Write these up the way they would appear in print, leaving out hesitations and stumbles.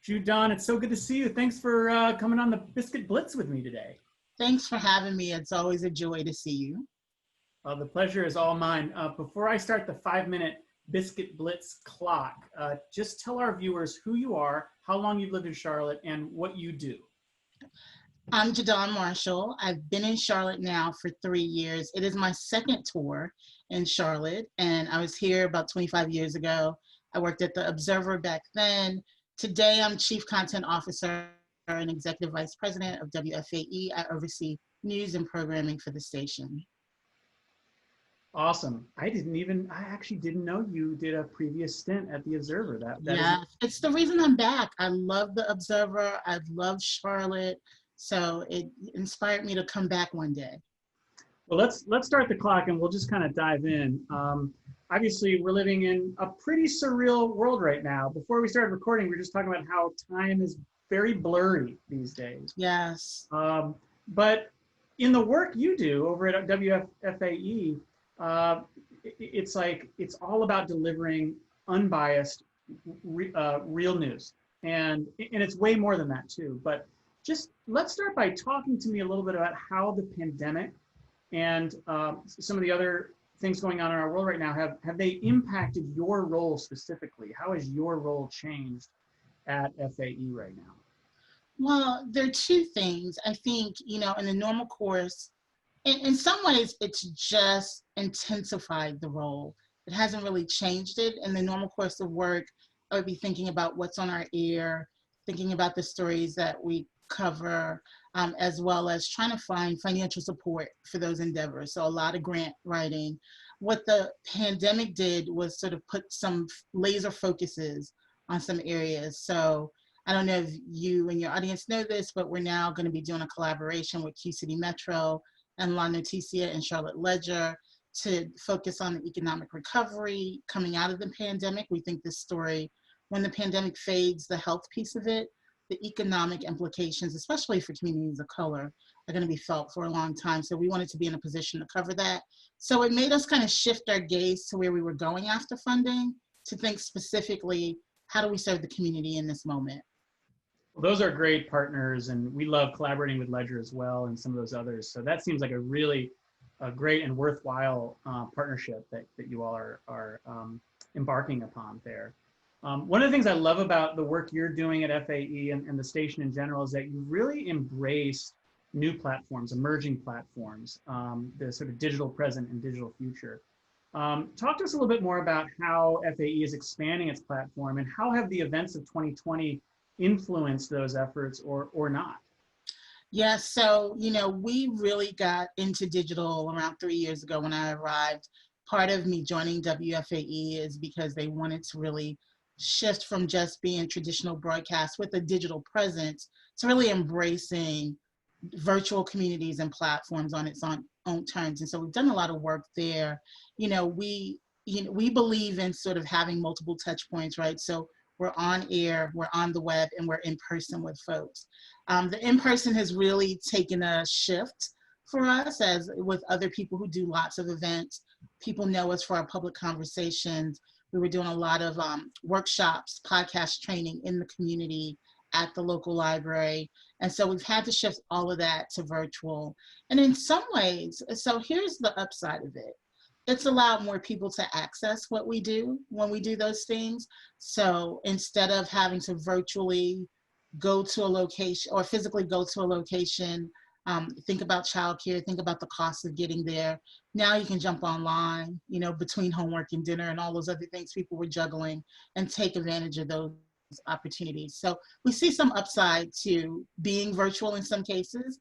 JuDon, it's so good to see you. Thanks for coming on the Biscuit Blitz with me today. Thanks for having me. It's always a joy to see you. The pleasure is all mine. Before I start the 5-minute Biscuit Blitz clock, just tell our viewers who you are, how long you've lived in Charlotte, and what you do. I'm JuDon Marshall. I've been in Charlotte now for 3 years. It is my second tour in Charlotte, and I was here about 25 years ago. I worked at the Observer back then. Today, I'm Chief Content Officer and Executive Vice President of WFAE. I oversee news and programming for the station. Awesome. I actually didn't know you did a previous stint at the Observer. Yeah, it's the reason I'm back. I love the Observer. I've loved Charlotte. So it inspired me to come back one day. Well, let's start the clock and we'll just kind of dive in. Obviously, we're living in a pretty surreal world right now. Before we started recording, we were just talking about how time is very blurry these days. Yes. But in the work you do over at WFAE, it's all about delivering unbiased, real news, and it's way more than that too. But just let's start by talking to me a little bit about how the pandemic and some of the other things going on in our world right now have they impacted your role specifically? How has your role changed at FAE right now? Well, there are two things. I think, in the normal course, in some ways, it's just intensified the role. It hasn't really changed it. In the normal course of work, I would be thinking about what's on our air, thinking about the stories that we cover, as well as trying to find financial support for those endeavors. So a lot of grant writing. What the pandemic did was sort of put some laser focuses on some areas. So I don't know if you and your audience know this, but we're now going to be doing a collaboration with Q City Metro and La Noticia and Charlotte Ledger to focus on the economic recovery coming out of the pandemic. We think this story, when the pandemic fades, the health piece of it, the economic implications, especially for communities of color, are going to be felt for a long time. So we wanted to be in a position to cover that. So it made us kind of shift our gaze to where we were going after funding, to think specifically, how do we serve the community in this moment? Well, those are great partners, and we love collaborating with Ledger as well and some of those others. So that seems like a really great and worthwhile partnership that you all are embarking upon there. One of the things I love about the work you're doing at FAE and the station in general is that you really embrace new platforms, emerging platforms, the sort of digital present and digital future. Talk to us a little bit more about how FAE is expanding its platform, and how have the events of 2020 influenced those efforts or not? Yeah, so, we really got into digital around 3 years ago when I arrived. Part of me joining WFAE is because they wanted to really shift from just being traditional broadcast with a digital presence to really embracing virtual communities and platforms on its own terms. And so we've done a lot of work there. We believe in sort of having multiple touch points, right? So we're on air, we're on the web, and we're in person with folks. The in-person has really taken a shift for us, as with other people who do lots of events. People know us for our public conversations. We were doing a lot of workshops, podcast training in the community at the local library. And so we've had to shift all of that to virtual. And in some ways, so here's the upside of it. It's allowed more people to access what we do when we do those things. So instead of having to virtually go to a location or physically go to a location, think about childcare, think about the cost of getting there. Now you can jump online, between homework and dinner and all those other things people were juggling, and take advantage of those opportunities. So we see some upside to being virtual in some cases.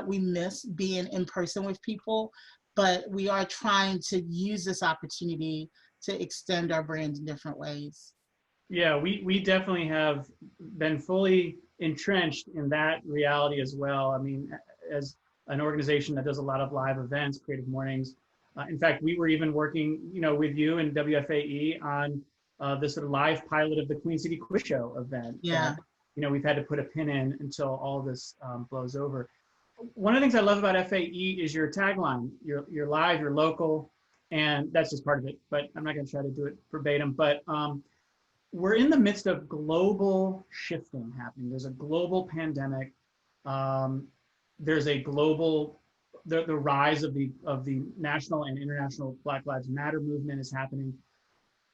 We miss being in person with people, but we are trying to use this opportunity to extend our brand in different ways. Yeah, we definitely have been fully entrenched in that reality as well. I mean, as an organization that does a lot of live events, Creative Mornings. In fact, we were even working, with you and WFAE on this sort of live pilot of the Queen City Quiz Show event. Yeah. We've had to put a pin in until all this blows over. One of the things I love about FAE is your tagline. You're live, you're local, and that's just part of it. But I'm not going to try to do it verbatim. But we're in the midst of global shifting happening. There's a global pandemic. There's a global, the rise of the national and international Black Lives Matter movement is happening.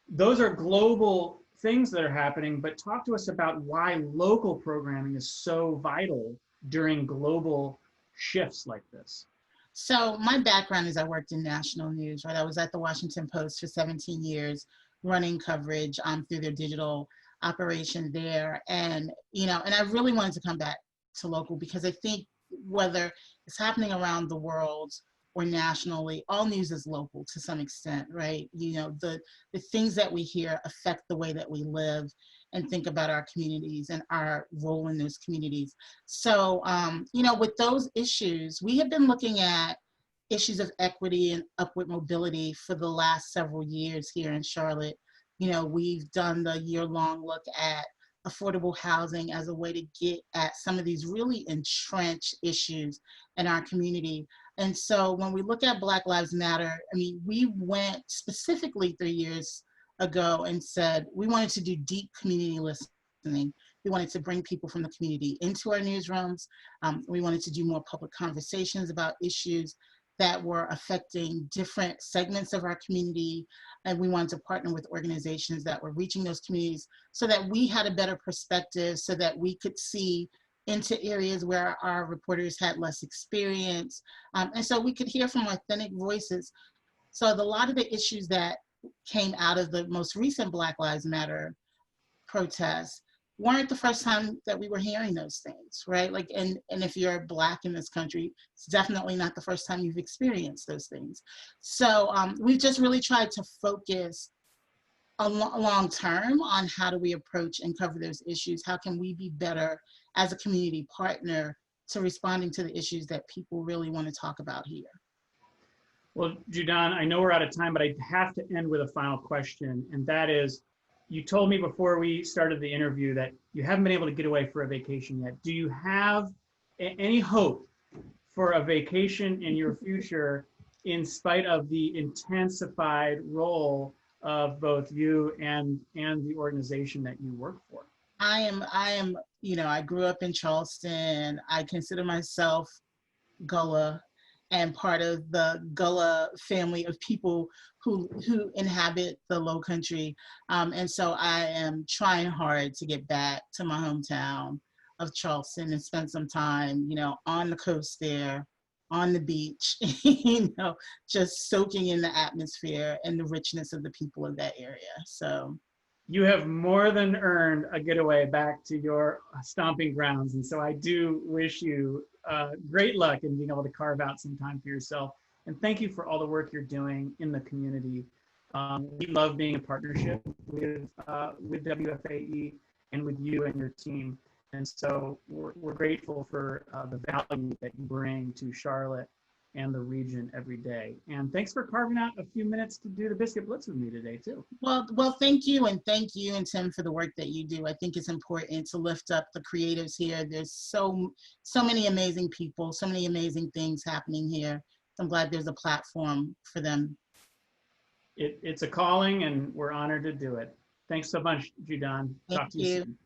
Those are global things that are happening, but talk to us about why local programming is so vital during global shifts like this. So my background is I worked in national news, right? I was at the Washington Post for 17 years, running coverage through their digital operation there. And, you know, and I really wanted to come back to local because I think whether it's happening around the world or nationally, all news is local to some extent, right? You know, the things that we hear affect the way that we live and think about our communities and our role in those communities. So, you know, with those issues, we have been looking at issues of equity and upward mobility for the last several years here in Charlotte. You know, we've done the year-long look at affordable housing as a way to get at some of these really entrenched issues in our community. And so when we look at Black Lives Matter, I mean, we went specifically 3 years ago and said we wanted to do deep community listening. We wanted to bring people from the community into our newsrooms. We wanted to do more public conversations about issues that were affecting different segments of our community. And we wanted to partner with organizations that were reaching those communities so that we had a better perspective, so that we could see into areas where our reporters had less experience. And so we could hear from authentic voices. So a lot of the issues that came out of the most recent Black Lives Matter protests weren't the first time that we were hearing those things, right? Like, and if you're Black in this country, it's definitely not the first time you've experienced those things. So we've just really tried to focus a long term on how do we approach and cover those issues? How can we be better as a community partner to responding to the issues that people really want to talk about here? Well, JuDon, I know we're out of time, but I have to end with a final question, and that is, you told me before we started the interview that you haven't been able to get away for a vacation yet. Do you have any hope for a vacation in your future in spite of the intensified role of both you and the organization that you work for? I am, you know, I grew up in Charleston. I consider myself Gullah and part of the Gullah family of people who inhabit the Low Country. And so I am trying hard to get back to my hometown of Charleston and spend some time, you know, on the coast there, on the beach, you know, just soaking in the atmosphere and the richness of the people of that area. So you have more than earned a getaway back to your stomping grounds. And so I do wish you great luck in being able to carve out some time for yourself. And thank you for all the work you're doing in the community. We love being in partnership with WFAE and with you and your team. And so we're grateful for the value that you bring to Charlotte and the region every day. And thanks for carving out a few minutes to do the Biscuit Blitz with me today too. Well, thank you. And thank you and Tim for the work that you do. I think it's important to lift up the creatives here. There's so many amazing people, so many amazing things happening here. I'm glad there's a platform for them. It's a calling and we're honored to do it. Thanks so much, JuDon. Talk to you soon.